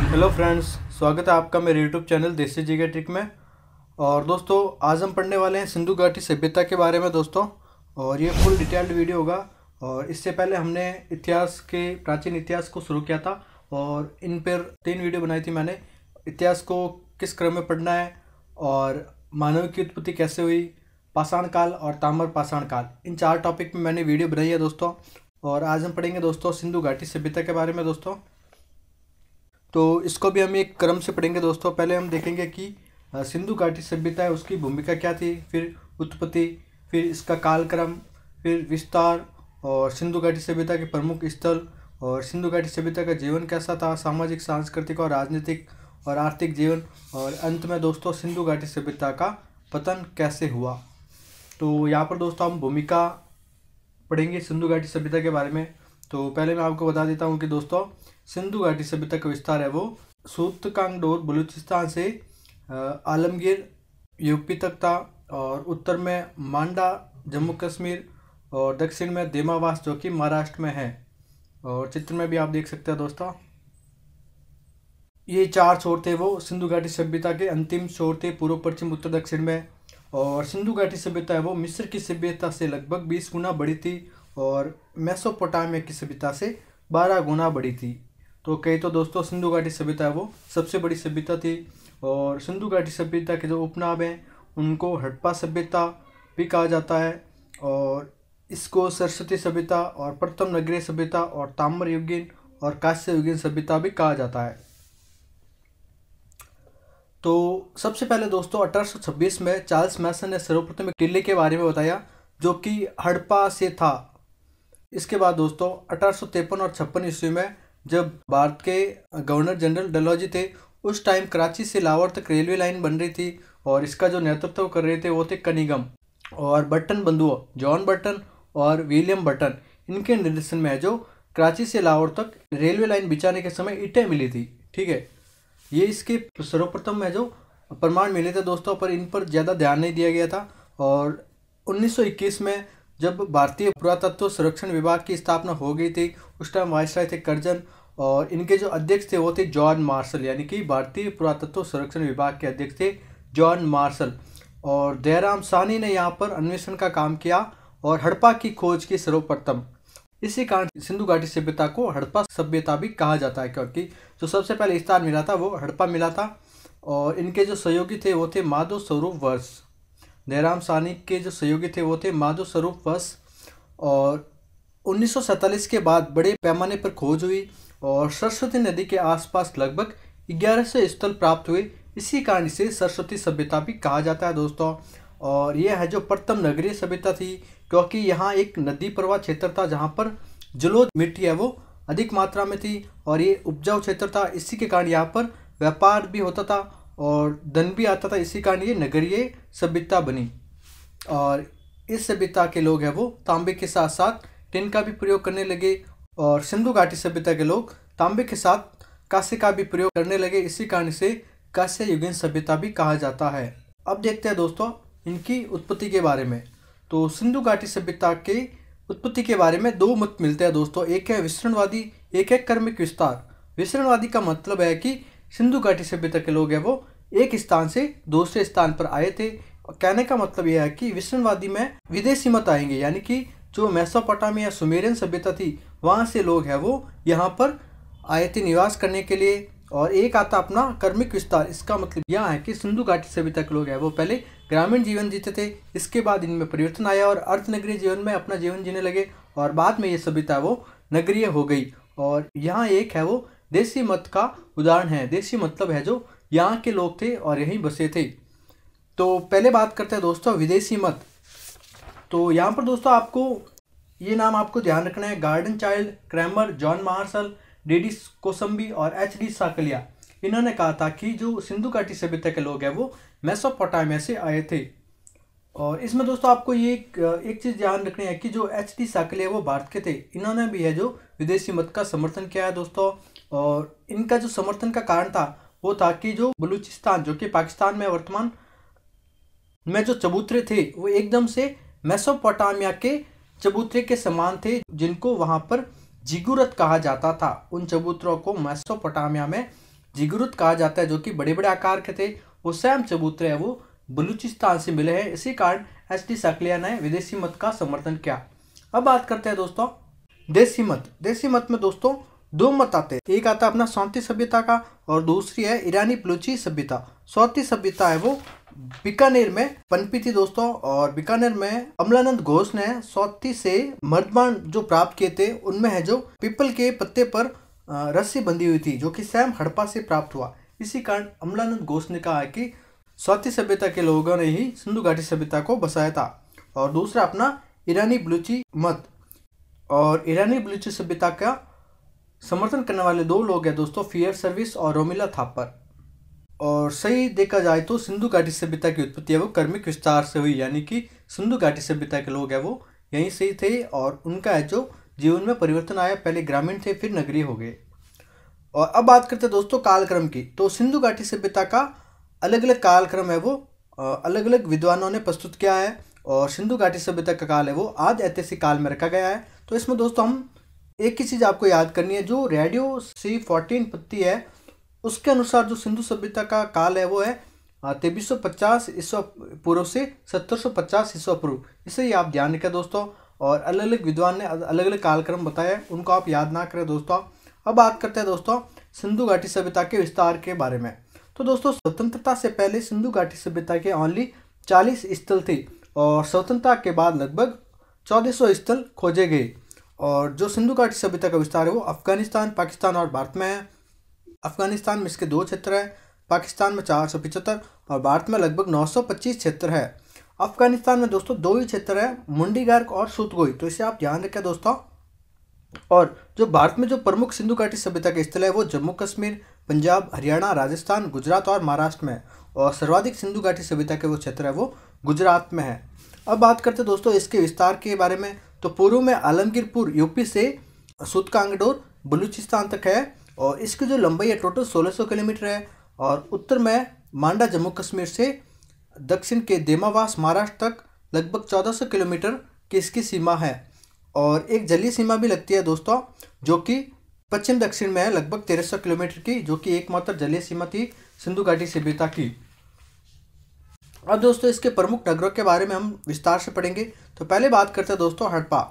Hello friends, स्वागत है आपका मेरे यूट्यूब चैनल देसी जी के ट्रिक में। और दोस्तों, आज हम पढ़ने वाले हैं सिंधु घाटी सभ्यता के बारे में दोस्तों। और ये फुल डिटेल्ड वीडियो होगा। और इससे पहले हमने प्राचीन इतिहास को शुरू किया था और इन पर 3 वीडियो बनाई थी मैंने। इतिहास को किस क्रम में पढ़ना है, और मानव की उत्पत्ति कैसे हुई, पाषाण काल और ताम्र पाषाण काल, इन 4 टॉपिक में मैंने वीडियो बनाई है दोस्तों। और आज हम पढ़ेंगे दोस्तों सिंधु घाटी सभ्यता के बारे में दोस्तों। तो इसको भी हम एक क्रम से पढ़ेंगे दोस्तों। पहले हम देखेंगे कि सिंधु घाटी सभ्यता है उसकी भूमिका क्या थी, फिर उत्पत्ति, फिर इसका कालक्रम, फिर विस्तार, और सिंधु घाटी सभ्यता के प्रमुख स्थल, और सिंधु घाटी सभ्यता का जीवन कैसा था, सामाजिक, सांस्कृतिक और राजनीतिक और आर्थिक जीवन, और अंत में दोस्तों सिंधु घाटी सभ्यता का पतन कैसे हुआ। तो यहाँ पर दोस्तों हम भूमिका पढ़ेंगे सिंधु घाटी सभ्यता के बारे में। तो पहले मैं आपको बता देता हूँ कि दोस्तों सिंधु घाटी सभ्यता का विस्तार है वो सूतकांगडोर बलूचिस्तान से आलमगीर यूपी तक था, और उत्तर में मांडा जम्मू कश्मीर, और दक्षिण में देमावास जो कि महाराष्ट्र में है। और चित्र में भी आप देख सकते हैं दोस्तों, ये 4 छोर थे वो सिंधु घाटी सभ्यता के अंतिम छोर थे, पूर्व पश्चिम उत्तर दक्षिण में। और सिंधु घाटी सभ्यता है वो मिस्र की सभ्यता से लगभग 20 गुना बड़ी थी, और मेसोपोटामिया की सभ्यता से 12 गुना बड़ी थी। तो कहे तो दोस्तों सिंधु घाटी सभ्यता है वो सबसे बड़ी सभ्यता थी। और सिंधु घाटी सभ्यता के जो उपनाम हैं उनको हड़प्पा सभ्यता भी कहा जाता है, और इसको सरस्वती सभ्यता और प्रथम नगरीय सभ्यता और ताम्र युगीन और कांस्य युगीन सभ्यता भी कहा जाता है। तो सबसे पहले दोस्तों 1826 में चार्ल्स मैसन ने सर्वप्रथम एक टिल्ले के बारे में बताया जो कि हड़प्पा से था। इसके बाद दोस्तों 1853 और 56 ईस्वी में जब भारत के गवर्नर जनरल डलहौजी थे, उस टाइम कराची से लाहौर तक रेलवे लाइन बन रही थी, और इसका जो नेतृत्व कर रहे थे वो थे कनिंघम। और बर्टन बंधुओं जॉन बर्टन और विलियम बर्टन, इनके निर्देशन में जो कराची से लाहौर तक रेलवे लाइन बिछाने के समय ईंटें मिली थी। ठीक है, ये इसके सर्वप्रथम है जो प्रमाण मिले थे दोस्तों, पर इन पर ज़्यादा ध्यान नहीं दिया गया था। और 1921 में जब भारतीय पुरातत्व संरक्षण विभाग की स्थापना हो गई थी, उस टाइम वायसराय थे कर्जन, और इनके जो अध्यक्ष थे वो थे जॉन मार्शल, यानी कि भारतीय पुरातत्व संरक्षण विभाग के अध्यक्ष थे जॉन मार्शल। और दयाराम साहनी ने यहाँ पर अन्वेषण का काम किया और हड़प्पा की खोज की सर्वप्रथम। इसी कारण सिंधु घाटी सभ्यता को हड़प्पा सभ्यता भी कहा जाता है, क्योंकि जो सबसे पहले स्थान मिला था वो हड़प्पा मिला था। और इनके जो सहयोगी थे वो थे माधव स्वरूप वर्ष। दयाराम साहनी के जो सहयोगी थे वो थे माधव स्वरूप वर्ष। और 1947 के बाद बड़े पैमाने पर खोज हुई, और सरस्वती नदी के आसपास लगभग 1100 स्थल प्राप्त हुए। इसी कारण इसे सरस्वती सभ्यता भी कहा जाता है दोस्तों। और यह है जो प्रथम नगरीय सभ्यता थी, क्योंकि यहाँ एक नदी प्रवाह क्षेत्र था जहाँ पर जलोढ़ मिट्टी है वो अधिक मात्रा में थी, और ये उपजाऊ क्षेत्र था। इसी के कारण यहाँ पर व्यापार भी होता था और धन भी आता था। इसी कारण ये नगरीय सभ्यता बनी। और इस सभ्यता के लोग हैं वो तांबे के साथ साथ टिन का भी प्रयोग करने लगे, और सिंधु घाटी सभ्यता के लोग तांबे के साथ कांसे का भी प्रयोग करने लगे। इसी कारण से कांस्य युगीन सभ्यता भी कहा जाता है। अब देखते हैं दोस्तों इनकी उत्पत्ति के बारे में। तो सिंधु घाटी सभ्यता के उत्पत्ति के बारे में 2 मत मिलते हैं दोस्तों, एक है विसरणवादी, एक है क्रमिक विस्तार। विसरणवादी का मतलब है कि सिंधु घाटी सभ्यता के लोग हैं वो एक स्थान से दूसरे स्थान पर आए थे। कहने का मतलब यह है कि विसरणवादी में विदेशी मत आएंगे, यानी कि जो मेसोपोटामिया सुमेरियन सभ्यता थी वहाँ से लोग हैं वो यहाँ पर आए थे निवास करने के लिए। और एक आता अपना क्रमिक विस्तार। इसका मतलब यह है कि सिंधु घाटी सभ्यता के लोग हैं वो पहले ग्रामीण जीवन जीते थे, इसके बाद इनमें परिवर्तन आया और अर्धनगरीय जीवन में अपना जीवन जीने लगे, और बाद में ये सभ्यता वो नगरीय हो गई। और यहाँ एक है वो देसी मत का उदाहरण है। देसी मतलब है जो यहाँ के लोग थे और यहीं बसे थे। तो पहले बात करते हैं दोस्तों विदेशी मत। तो यहाँ पर दोस्तों आपको ये नाम आपको ध्यान रखना है, garden child, Cramer, John Marshall, D Kosambi और एच.डी. साकलिया। इन्होंने कहा था कि जो सिंधु घाटी सभ्यता के लोग हैं वो मेसोपोटामिया से आए थे। और इसमें दोस्तों आपको ये एक चीज़ ध्यान रखनी है कि जो एच.डी. साकलिया वो भारत के थे, इन्होंने भी है जो विदेशी मत का समर्थन किया है दोस्तों। और इनका जो समर्थन का कारण था वो था कि जो बलूचिस्तान जो कि पाकिस्तान में वर्तमान में जो चबूतरे थे वो एकदम से मेसोपोटामिया के चबूतरे के समान थे, जिनको वहाँ पर जिगुरत कहा जाता था। उन चबूतरों को मेसोपोटामिया में जिगुरुत कहा जाता है, जो कि बड़े बड़े आकार के थे। वो सैम चबूतरे है वो बलूचिस्तान से मिले हैं। इसी कारण एच.डी. सक्लिया ने विदेशी मत का समर्थन किया। अब बात करते हैं दोस्तों देसी मत। देसी मत में दोस्तों दो मत आते हैं। एक आता है अपना सौती सभ्यता का और दूसरी है ईरानी बलूची सभ्यता। सौती सभ्यता है वो बीकानेर में पनपी थी दोस्तों, और बीकानेर में अमलानंद घोष ने सौती से मर्दबान जो प्राप्त किए थे, उनमें है जो पीपल के पत्ते पर रस्सी बंधी हुई थी, जो कि सैम हड़प्पा से प्राप्त हुआ। इसी कारण अमलानंद घोष ने कहा है कि सौती सभ्यता के लोगों ने ही सिंधु घाटी सभ्यता को बसाया था। और दूसरा अपना ईरानी बलूची मत, और ईरानी बलूची सभ्यता का समर्थन करने वाले दो लोग हैं दोस्तों, फियर सर्विस और रोमिला थापर। और सही देखा जाए तो सिंधु घाटी सभ्यता की उत्पत्ति है वो कर्मिक विस्तार से हुई, यानी कि सिंधु घाटी सभ्यता के लोग हैं वो यहीं से ही थे, और उनका है जो जीवन में परिवर्तन आया, पहले ग्रामीण थे फिर नगरीय हो गए। और अब बात करते हैं दोस्तों कालक्रम की। तो सिंधु घाटी सभ्यता का अलग अलग कालक्रम है वो अलग अलग विद्वानों ने प्रस्तुत किया है, और सिंधु घाटी सभ्यता का काल है वो आदि ऐतिहासिक काल में रखा गया है। तो इसमें दोस्तों हम एक ही चीज़ आपको याद करनी है, जो रेडियो C14 पत्ती है उसके अनुसार जो सिंधु सभ्यता का काल है वो है 2350 ईस्वा पूर्व से 1750 ईस्वा पूर्व। इसे ही आप ध्यान रखें दोस्तों। और अलग अलग विद्वान ने अलग अलग कालक्रम बताया, उनको आप याद ना करें दोस्तों। अब बात करते हैं दोस्तों सिंधु घाटी सभ्यता के विस्तार के बारे में। तो दोस्तों स्वतंत्रता से पहले सिंधु घाटी सभ्यता के ओनली 40 स्थल थे, और स्वतंत्रता के बाद लगभग 1400 स्थल खोजे गए। और जो सिंधु घाटी सभ्यता का विस्तार है वो अफगानिस्तान, पाकिस्तान और भारत में है। अफगानिस्तान में इसके 2 क्षेत्र है, पाकिस्तान में 475 और भारत में लगभग 925 क्षेत्र है। अफगानिस्तान में दोस्तों 2 ही क्षेत्र है, मुंडी गार्क और सुतगोई, तो इसे आप ध्यान रखें दोस्तों। और जो भारत में जो प्रमुख सिंधु घाटी सभ्यता के स्थल है वो जम्मू कश्मीर, पंजाब, हरियाणा, राजस्थान, गुजरात और महाराष्ट्र में है, और सर्वाधिक सिंधु घाटी सभ्यता के वो क्षेत्र है वो गुजरात में है। अब बात करते हैं दोस्तों इसके विस्तार के बारे में। तो पूर्व में आलमगीरपुर यूपी से सूतकांगडोर बलूचिस्तान तक है, और इसकी जो लंबाई है टोटल 1600 किलोमीटर है। और उत्तर में मांडा जम्मू कश्मीर से दक्षिण के देमावास महाराष्ट्र तक लगभग 1400 किलोमीटर की इसकी सीमा है। और एक जलीय सीमा भी लगती है दोस्तों, जो कि पश्चिम दक्षिण में है लगभग 1300 किलोमीटर की, जो कि एकमात्र जलीय सीमा थी सिंधु घाटी सभ्यता की। अब दोस्तों इसके प्रमुख नगरों के बारे में हम विस्तार से पढ़ेंगे। तो पहले बात करते हैं दोस्तों हड़प्पा।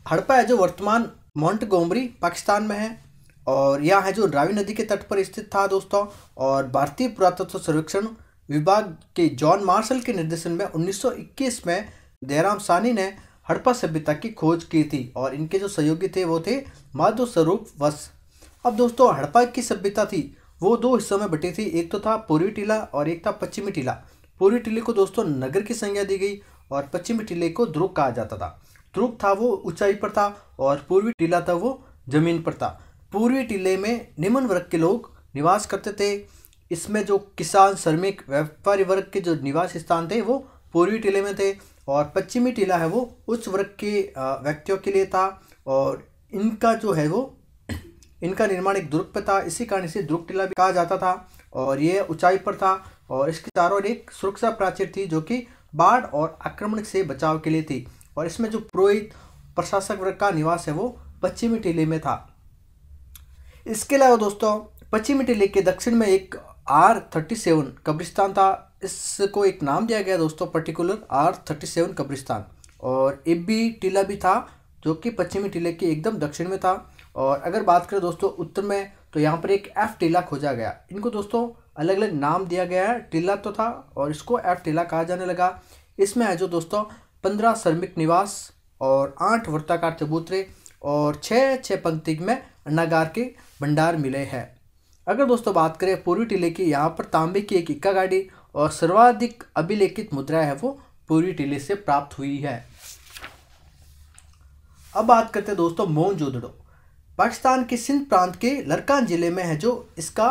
हड़प्पा है जो वर्तमान मोंटगोमरी पाकिस्तान में है, और यह है जो रावी नदी के तट पर स्थित था दोस्तों। और भारतीय पुरातत्व सर्वेक्षण विभाग के जॉन मार्शल के निर्देशन में 1921 में दयाराम साहनी ने हड़प्पा सभ्यता की खोज की थी, और इनके जो सहयोगी थे वो थे माधव स्वरूप वत्स। अब दोस्तों हड़प्पा की सभ्यता थी वो 2 हिस्सों में बटी थी, एक तो था पूर्वी टीला और एक था पश्चिमी टीला। पूर्वी टीले को दोस्तों नगर की संज्ञा दी गई, और पश्चिमी टीले को ध्रुव कहा जाता था। ध्रुव था वो ऊंचाई पर था, और पूर्वी टीला था वो जमीन पर था। पूर्वी टीले में निम्न वर्ग के लोग निवास करते थे। इसमें जो किसान, श्रमिक, व्यापारी वर्ग के जो निवास स्थान थे वो पूर्वी टीले में थे, और पश्चिमी टीला है वो उच्च वर्ग के व्यक्तियों के लिए था। और इनका जो है वो इनका निर्माण एक दुर्ग पर था, इसी कारण इसे दुर्ग टीला भी कहा जाता था। और ये ऊंचाई पर था, और इसके चारों ओर एक सुरक्षा प्राचीर थी जो कि बाढ़ और आक्रमण से बचाव के लिए थी। और इसमें जो पुरोहित प्रशासक वर्ग का निवास है वो पश्चिमी टीले में था। इसके अलावा दोस्तों पश्चिमी टीले के दक्षिण में एक R37 कब्रिस्तान था। इसको एक नाम दिया गया दोस्तों पर्टिकुलर R37 कब्रिस्तान। और एबी टीला भी था जो कि पश्चिमी टीले के एकदम दक्षिण में था। और अगर बात करें दोस्तों उत्तर में, तो यहाँ पर एक F टीला खोजा गया। इनको दोस्तों अलग अलग नाम दिया गया है, टीला तो था और इसको F टीला कहा जाने लगा। इसमें है जो दोस्तों 15 श्रमिक निवास और 8 वृत्ताकार चबूतरे और 6 पंक्ति में अन्नागार के भंडार मिले हैं। अगर दोस्तों बात करें पूर्वी टीले की, यहाँ पर तांबे की एक इक्का गाड़ी और सर्वाधिक अभिलेखित मुद्रा है वो पूर्वी टीले से प्राप्त हुई है। अब बात करते हैं दोस्तों मोहनजोदड़ो। पाकिस्तान के सिंध प्रांत के लरकान जिले में है जो इसका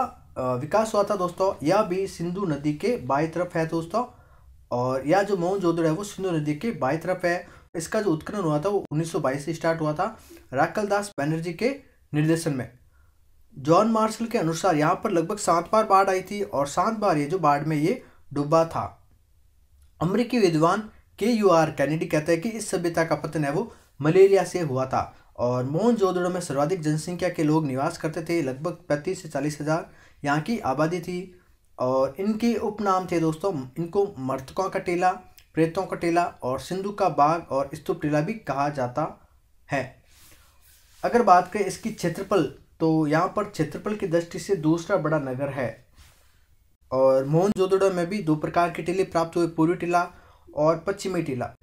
विकास हुआ था दोस्तों। यह भी सिंधु नदी के बाईं तरफ है दोस्तों, और यह जो मोहनजोदड़ो है वो सिंधु नदी के बाईं तरफ है। इसका जो उत्खनन हुआ था वो 1922 से स्टार्ट हुआ था राकलदास बनर्जी के निर्देशन में। जॉन मार्शल के अनुसार यहाँ पर लगभग 7 बार बाढ़ आई थी, और 7 बार ये जो बाढ़ में ये डूबा था। अमेरिकी विद्वान KUR कैनेडी कहते हैं कि इस सभ्यता का पतन है वो मलेरिया से हुआ था। और मोहनजोदड़ो में सर्वाधिक जनसंख्या के लोग निवास करते थे, लगभग 35 से 40 हज़ार यहाँ की आबादी थी। और इनके उपनाम थे दोस्तों, इनको मर्तकों का टीला, प्रेतों का टीला और सिंधु का बाग और स्तूप टीला भी कहा जाता है। अगर बात करें इसकी क्षेत्रफल, तो यहाँ पर क्षेत्रफल की दृष्टि से दूसरा बड़ा नगर है। और मोहनजोदड़ो में भी 2 प्रकार के टीले प्राप्त हुए, पूर्वी टीला और पश्चिमी टीला।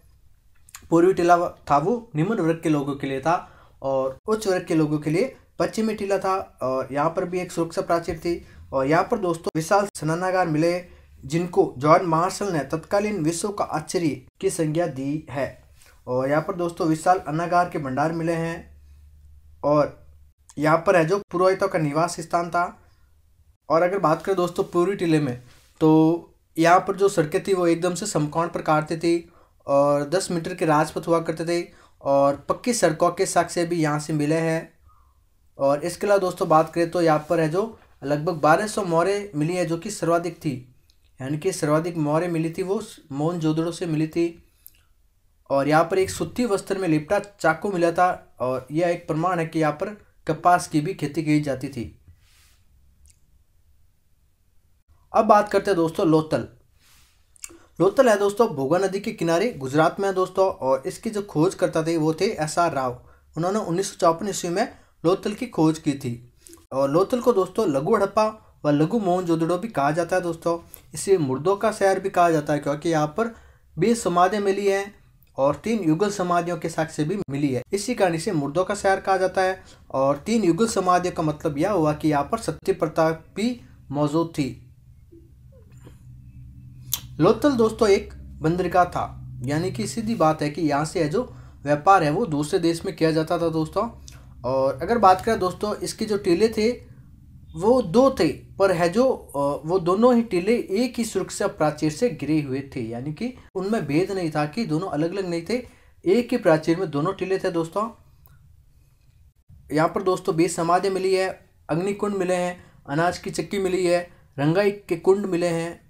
पूर्वी टीला था वो निम्न वर्ग के लोगों के लिए था और उच्च वर्ग के लोगों के लिए पश्चिमी टीला था। और यहाँ पर भी एक सुरक्षा प्राचीर थी। और यहाँ पर दोस्तों विशाल स्नानागार मिले जिनको जॉन मार्शल ने तत्कालीन विश्व का आश्चर्य की संज्ञा दी है। और यहाँ पर दोस्तों विशाल अन्नागार के भंडार मिले हैं। और यहाँ पर है जो पुरोहितों का निवास स्थान था। और अगर बात करें दोस्तों पूर्वी टीले में, तो यहाँ पर जो सड़कें थी वो एकदम से समकोण प्रकार की थी और 10 मीटर के राजपथ हुआ करते थे और पक्की सड़कों के साक्ष्य भी यहाँ से मिले हैं। और इसके अलावा दोस्तों बात करें तो यहाँ पर है जो लगभग 1200 मोहरें मिली है, जो कि सर्वाधिक थी, यानी कि सर्वाधिक मोहरें मिली थी वो मोहनजोदड़ो से मिली थी। और यहाँ पर एक सूती वस्त्र में लिपटा चाकू मिला था और यह एक प्रमाण है कि यहाँ पर कपास की भी खेती की जाती थी। अब बात करते हैं दोस्तों लोथल। लोथल है दोस्तों भोगा नदी के किनारे गुजरात में है दोस्तों। और इसकी जो खोज करता थे वो थे SR राव। उन्होंने 1954 ईस्वी में लोथल की खोज की थी। और लोथल को दोस्तों लघु हड़प्पा व लघु मोहनजोदड़ो भी कहा जाता है दोस्तों। इसे मुर्दों का शहर भी कहा जाता है क्योंकि यहाँ पर 20 समाधियाँ मिली हैं और 3 युगल समाधियों के साक्ष्य भी मिली है। इसी कारण इसे मुर्दों का शहर कहा जाता है। और 3 युगल समाधियों का मतलब यह हुआ कि यहाँ पर सत्य प्रताप भी मौजूद थी। लोथल दोस्तों एक बंदरगाह था, यानी कि सीधी बात है कि यहाँ से जो व्यापार है वो दूसरे देश में किया जाता था दोस्तों। और अगर बात करें दोस्तों इसके जो टीले थे वो 2 थे, पर है जो वो दोनों ही टीले एक ही सुरक्षा प्राचीर से घिरे हुए थे, यानी कि उनमें भेद नहीं था कि दोनों अलग अलग नहीं थे, एक ही प्राचीर में दोनों टीले थे दोस्तों। यहाँ पर दोस्तों 20 समाधि मिली है, अग्निकुंड मिले हैं, अनाज की चक्की मिली है, रंगाई के कुंड मिले हैं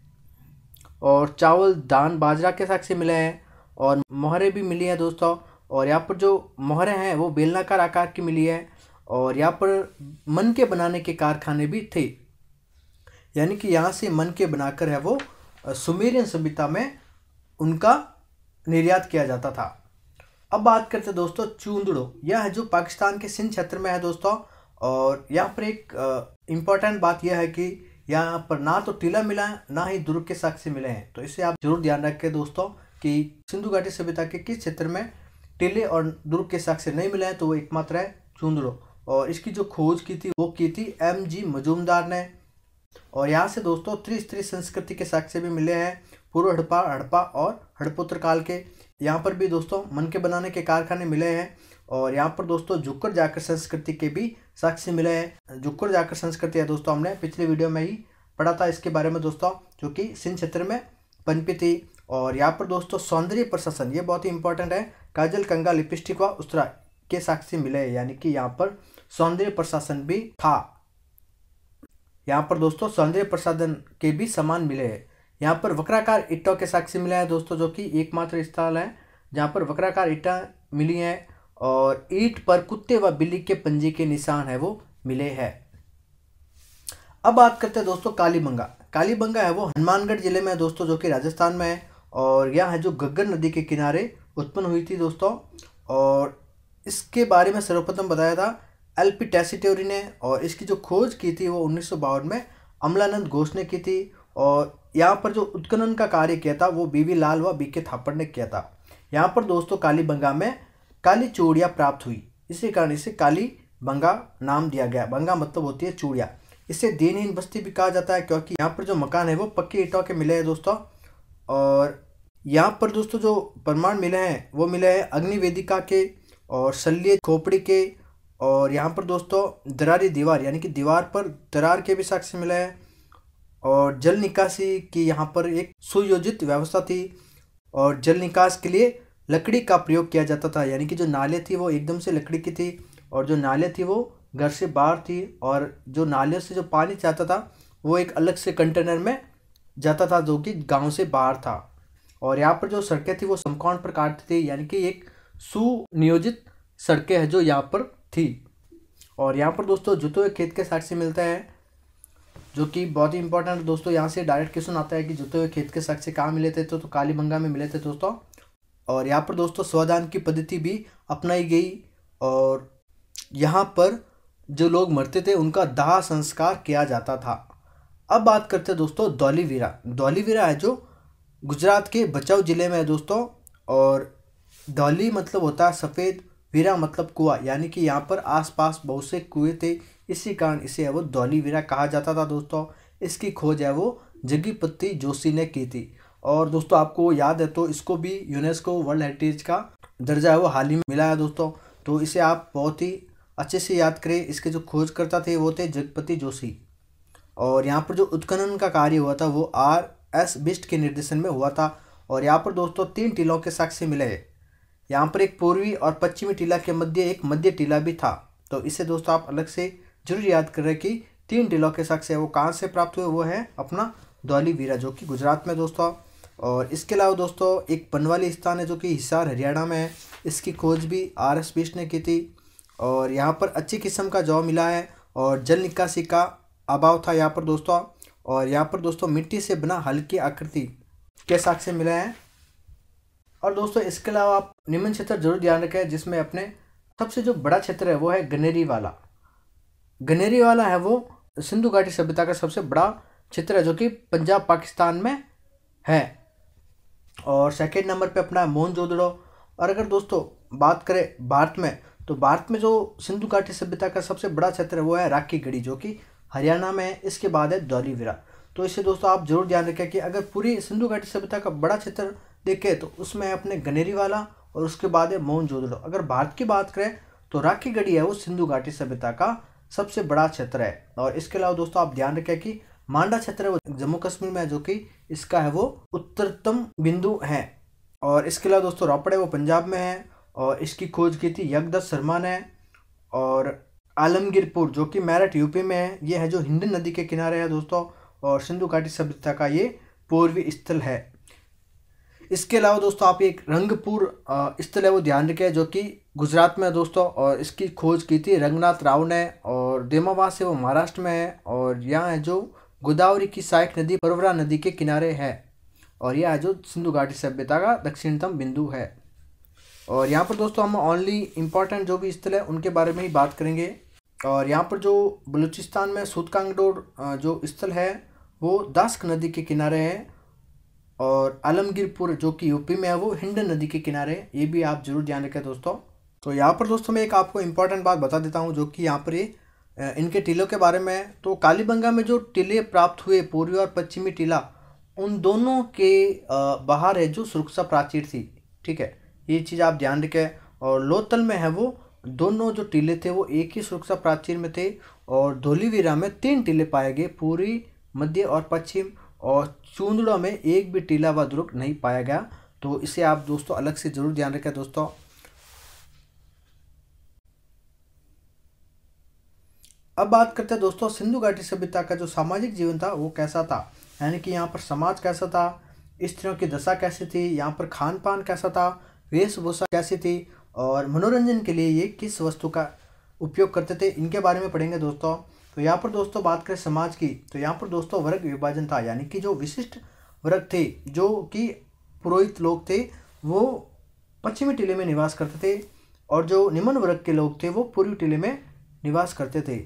और चावल धान बाजरा के साक्ष्य मिले हैं और मोहरें भी मिली हैं दोस्तों। और यहाँ पर जो मोहरें हैं वो बेलनाकार आकार की मिली है। और यहाँ पर मन के बनाने के कारखाने भी थे, यानी कि यहाँ से मन के बनाकर है वो सुमेरियन सभ्यता में उनका निर्यात किया जाता था। अब बात करते हैं दोस्तों चूंदड़ो। यह है जो पाकिस्तान के सिंध क्षेत्र में है दोस्तों। और यहाँ पर एक इम्पॉर्टेंट बात यह है कि यहाँ पर ना तो टीला मिला है ना ही दुर्ग के साक्ष्य मिले हैं, तो इसे आप जरूर ध्यान रखें दोस्तों कि सिंधु घाटी सभ्यता के किस क्षेत्र में टीले और दुर्ग के साक्ष्य नहीं मिले हैं, तो वो एकमात्र है चूंदड़ो। और इसकी जो खोज की थी वो की थी MG मजूमदार ने। और यहाँ से दोस्तों त्रिस्तरीय संस्कृति के साक्ष्य भी मिले हैं, पूर्व हड़प्पा और हड़प्पोत्तर काल के। यहाँ पर भी दोस्तों मन के बनाने के कारखाने मिले हैं। और यहाँ पर दोस्तों जुक्कर जाकर संस्कृति के भी साक्ष्य मिले हैं। जुक्कर जाकर संस्कृति है दोस्तों, हमने पिछले वीडियो में ही पढ़ा था इसके बारे में दोस्तों, जो कि सिंध क्षेत्र में पनपी थी। और यहाँ पर दोस्तों सौंदर्य प्रशासन, ये बहुत ही इंपॉर्टेंट है, काजल, कंघा, लिपस्टिक व उस्तरा के साक्ष्य मिले हैं, यानी कि यहाँ पर सौंदर्य प्रशासन भी था। यहाँ पर दोस्तों सौंदर्य प्रसाधन के भी सामान मिले हैं। यहाँ पर वक्राकार ईंटों के साक्ष्य मिले हैं दोस्तों, जो कि एकमात्र स्थल है जहाँ पर वक्राकार ईंटें मिली हैं। और ईंट पर कुत्ते व बिल्ली के पंजे के निशान है वो मिले हैं। अब बात करते हैं दोस्तों कालीबंगा। कालीबंगा है वो हनुमानगढ़ जिले में है दोस्तों, जो कि राजस्थान में है। और यह है जो घग्गर नदी के किनारे उत्पन्न हुई थी दोस्तों। और इसके बारे में सर्वप्रथम बताया था LP टैसिटोरी ने। और इसकी जो खोज की थी वो 1952 में अमलानंद घोष ने की थी। और यहाँ पर जो उत्खनन का कार्य किया था वो BV लाल व BK थापड़ ने किया था। यहाँ पर दोस्तों कालीबंगा में काली चूड़ियाँ प्राप्त हुई, इसी कारण इसे कालीबंगा नाम दिया गया। बंगा मतलब होती है चूड़िया। इसे दीनहीन बस्ती भी कहा जाता है क्योंकि यहाँ पर जो मकान है वो पक्की ईंटों के मिले हैं दोस्तों। और यहाँ पर दोस्तों जो प्रमाण मिले हैं वो मिले हैं अग्नि वेदिका के और शल्य खोपड़ी के। और यहाँ पर दोस्तों दरारी दीवार, यानी कि दीवार पर दरार के भी साक्ष्य मिले हैं। और जल निकासी की यहाँ पर एक सुयोजित व्यवस्था थी। और जल निकास के लिए लकड़ी का प्रयोग किया जाता था, यानी कि जो नाले थी वो एकदम से लकड़ी की थी और जो नाले थी वो घर से बाहर थी। और जो नाले से जो पानी जाता था वो एक अलग से कंटेनर में जाता था जो कि गांव से बाहर था। और यहाँ पर जो सड़कें थी वो समकोण प्रकार की थी, यानी कि एक सुनियोजित सड़कें हैं जो यहाँ पर थी। और यहाँ पर दोस्तों जुते हुए खेत के साक्ष्य मिलता है, जो कि बहुत ही इंपॉर्टेंट है दोस्तों। यहाँ से डायरेक्ट क्वेश्चन आता है कि जुते हुए खेत के साक्ष्य कहाँ मिले थे, तो कालीबंगा में मिले थे दोस्तों। और यहाँ पर दोस्तों स्वदान की पद्धति भी अपनाई गई, और यहाँ पर जो लोग मरते थे उनका दाह संस्कार किया जाता था। अब बात करते हैं दोस्तों धौलीवीरा। धौलीवीरा है जो गुजरात के भचाऊ जिले में है दोस्तों। और धौली मतलब होता है सफ़ेद, वीरा मतलब कुआं, यानी कि यहाँ पर आसपास बहुत से कुएं थे, इसी कारण इसे है वो धौलीवीरा कहा जाता था दोस्तों। इसकी खोज है वो जगीपति जोशी ने की थी। और दोस्तों आपको याद है तो इसको भी यूनेस्को वर्ल्ड हेरिटेज का दर्जा है वो हाल ही में मिला है दोस्तों। तो इसे आप बहुत ही अच्छे से याद करें। इसके जो खोजकर्ता थे वो थे जगपति जोशी। और यहाँ पर जो उत्खनन का कार्य हुआ था वो R.S. बिष्ट के निर्देशन में हुआ था। और यहाँ पर दोस्तों 3 टीलों के साक्ष्य मिले हैं। यहाँ पर एक पूर्वी और पश्चिमी टीला के मध्य एक मध्य टीला भी था। तो इसे दोस्तों आप अलग से जरूर याद करें कि 3 टीलों के साक्ष्य वो कहाँ से प्राप्त हुए, वो है अपना धौलीवीरा जो कि गुजरात में दोस्तों। और इसके अलावा दोस्तों एक बनवाली स्थान है जो कि हिसार हरियाणा में है, इसकी खोज भी R.S. बिष्ट ने की थी। और यहाँ पर अच्छी किस्म का जौ मिला है और जल निकासी का अभाव था यहाँ पर दोस्तों। और यहाँ पर दोस्तों मिट्टी से बना हल्की आकृति के साक्ष्य मिले हैं। और दोस्तों इसके अलावा आप निम्न क्षेत्र जरूर ध्यान रखें, जिसमें अपने सबसे जो बड़ा क्षेत्र है वो है गनेरी वाला। गनेरी वाला है वो सिंधु घाटी सभ्यता का सबसे बड़ा क्षेत्र है जो कि पंजाब पाकिस्तान में है। और सेकेंड नंबर पे अपना मोहनजोदड़ो। और अगर दोस्तों बात करें भारत में, तो भारत में जो सिंधु घाटी सभ्यता का सबसे बड़ा क्षेत्र है वो है राखी गढ़ी जो कि हरियाणा में है। इसके बाद है धौलीवीरा। तो इससे दोस्तों आप जरूर ध्यान रखें कि अगर पूरी सिंधु घाटी सभ्यता का बड़ा क्षेत्र देखें तो उसमें है अपने गनेरी वाला और उसके बाद है मोहनजोदड़ो। अगर भारत की बात करें तो राखी गढ़ी है वो सिंधु घाटी सभ्यता का सबसे बड़ा क्षेत्र है। और इसके अलावा दोस्तों आप ध्यान रखें कि मांडा क्षेत्र है वो जम्मू कश्मीर में है जो कि इसका है वो उत्तरतम बिंदु है। और इसके अलावा दोस्तों रोपड़ है वो पंजाब में है और इसकी खोज की थी यज्ञदत्त शर्मा ने। और आलमगीरपुर जो कि मेरठ यूपी में है, ये है जो हिंद नदी के किनारे है दोस्तों। और सिंधु घाटी सभ्यता का ये पूर्वी स्थल है। इसके अलावा दोस्तों आप एक रंगपुर स्थल है वो ध्यान रखें जो कि गुजरात में है दोस्तों। और इसकी खोज की थी रंगनाथ राव ने। और देमावास है वो महाराष्ट्र में है और यहाँ है जो गोदावरी की सहायक नदी परवरा नदी के किनारे है। और यह है जो सिंधु घाटी सभ्यता का दक्षिणतम बिंदु है। और यहाँ पर दोस्तों हम ओनली इम्पॉर्टेंट जो भी स्थल है उनके बारे में ही बात करेंगे। और यहाँ पर जो बलूचिस्तान में सूतकांगडोर जो स्थल है वो दास्क नदी के किनारे है। और आलमगीरपुर जो कि यूपी में है वो हिंड नदी के किनारे है। ये भी आप जरूर ध्यान रखें दोस्तों। तो यहाँ पर दोस्तों मैं एक आपको इम्पॉर्टेंट बात बता देता हूँ जो कि यहाँ पर ये इनके टीलों के बारे में है। तो कालीबंगा में जो टीले प्राप्त हुए पूर्वी और पश्चिमी टीला, उन दोनों के बाहर है जो सुरक्षा प्राचीर थी। ठीक है, ये चीज़ आप ध्यान रखें। और लोथल में है वो दोनों जो टीले थे वो एक ही सुरक्षा प्राचीर में थे। और धौलीवीरा में 3 टीले पाए गए, पूर्वी, मध्य और पश्चिम। और चूंदड़ा में एक भी टीला व दुर्ग नहीं पाया गया। तो इसे आप दोस्तों अलग से जरूर ध्यान रखें दोस्तों। अब बात करते हैं दोस्तों सिंधु घाटी सभ्यता का जो सामाजिक जीवन था वो कैसा था, यानी कि यहाँ पर समाज कैसा था, स्त्रियों की दशा कैसी थी, यहाँ पर खान पान कैसा था, वेशभूषा कैसी थी, और मनोरंजन के लिए ये किस वस्तु का उपयोग करते थे, इनके बारे में पढ़ेंगे दोस्तों। तो यहाँ पर दोस्तों बात करें समाज की, तो यहाँ पर दोस्तों वर्ग विभाजन था, यानी कि जो विशिष्ट वर्ग थे जो कि पुरोहित लोग थे वो पश्चिमी टीले में निवास करते थे और जो निम्न वर्ग के लोग थे वो पूर्वी टीले में निवास करते थे।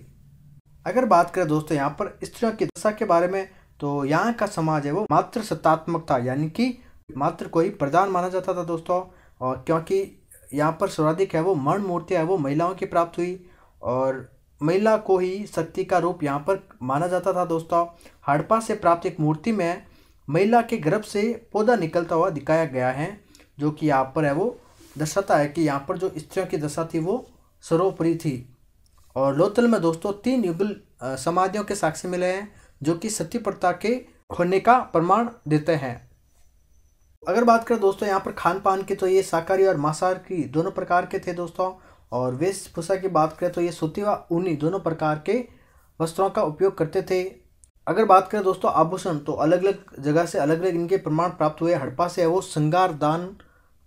अगर बात करें दोस्तों यहाँ पर स्त्रियों की दशा के बारे में, तो यहाँ का समाज है वो मात्र सत्तात्मक था, यानी कि मात्र को ही प्रधान माना जाता था दोस्तों। और क्योंकि यहाँ पर सर्वाधिक है वो मर्ण मूर्तियाँ है वो महिलाओं की प्राप्त हुई और महिला को ही शक्ति का रूप यहाँ पर माना जाता था दोस्तों। हड़प्पा से प्राप्त एक मूर्ति में महिला के गर्भ से पौधा निकलता हुआ दिखाया गया है, जो कि यहाँ पर है वो दर्शाता है कि यहाँ पर जो स्त्रियों की दशा थी वो सर्वोपरि थी। और लोथल में दोस्तों 3 युगल समाधियों के साक्ष्य मिले हैं जो कि सती प्रथा के होने का प्रमाण देते हैं। अगर बात करें दोस्तों यहाँ पर खान पान की, तो ये शाकाहारी और मांसाहारी दोनों प्रकार के थे दोस्तों। और वेशभूषा की बात करें तो ये सूती व ऊनी दोनों प्रकार के वस्त्रों का उपयोग करते थे। अगर बात करें दोस्तों आभूषण, तो अलग अलग जगह से अलग अलग इनके प्रमाण प्राप्त हुए। हड़प्पा से है वो श्रृंगार दान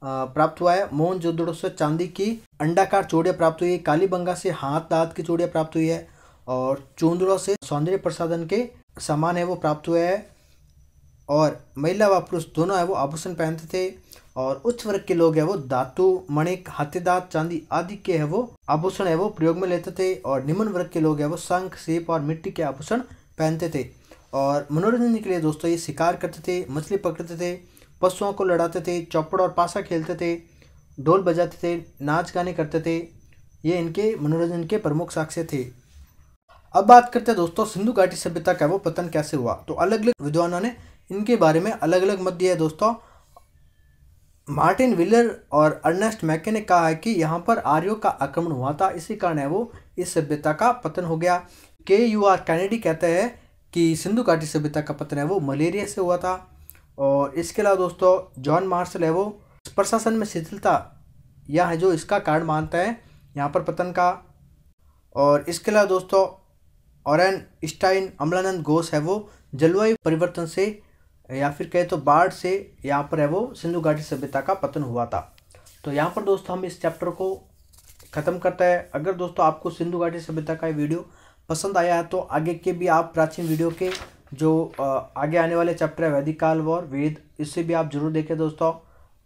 प्राप्त हुआ है। मोहनजोदड़ो से चांदी की अंडाकार चूड़ियाँ प्राप्त हुई है। कालीबंगा से हाथ दांत की चूड़ियाँ प्राप्त हुई है। और चूंदड़ों से सौंदर्य प्रसाधन के सामान है वो प्राप्त हुए हैं। और महिला व पुरुष दोनों है वो आभूषण पहनते थे। और उच्च वर्ग के लोग है वो धातु, मणिक, हाथीदांत, चांदी आदि के है वो आभूषण है वो प्रयोग में लेते थे। और निम्न वर्ग के लोग है वो शंख, सीप और मिट्टी के आभूषण पहनते थे। और मनोरंजन के लिए दोस्तों ये शिकार करते थे, मछली पकड़ते थे, पशुओं को लड़ाते थे, चौपड़ और पासा खेलते थे, ढोल बजाते थे, नाच गाने करते थे। ये इनके मनोरंजन के प्रमुख साक्ष्य थे। अब बात करते हैं दोस्तों सिंधु घाटी सभ्यता का वो पतन कैसे हुआ। तो अलग अलग विद्वानों ने इनके बारे में अलग अलग मत दिया है दोस्तों। मार्टिन विलर और अर्नेस्ट मैके ने कहा है कि यहाँ पर आर्यों का आक्रमण हुआ था, इसी कारण है वो इस सभ्यता का पतन हो गया। KUR कैनेडी कहते हैं कि सिंधु घाटी सभ्यता का पतन है वो मलेरिया से हुआ था। और इसके अलावा दोस्तों जॉन मार्शल है वो प्रशासन में शिथिलता यह है जो इसका कारण मानता है यहाँ पर पतन का। और इसके अलावा दोस्तों ऑरेन स्टाइन, अमलानंद घोष है वो जलवायु परिवर्तन से या फिर कहे तो बाढ़ से यहाँ पर है वो सिंधु घाटी सभ्यता का पतन हुआ था। तो यहाँ पर दोस्तों हम इस चैप्टर को ख़त्म करते हैं। अगर दोस्तों आपको सिंधु घाटी सभ्यता का वीडियो पसंद आया है तो आगे के भी आप प्राचीन वीडियो के जो आगे आने वाले चैप्टर है वैदिक काल और वेद, इससे भी आप जरूर देखें दोस्तों।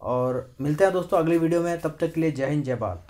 और मिलते हैं दोस्तों अगले वीडियो में, तब तक के लिए जय हिंद जय भारत।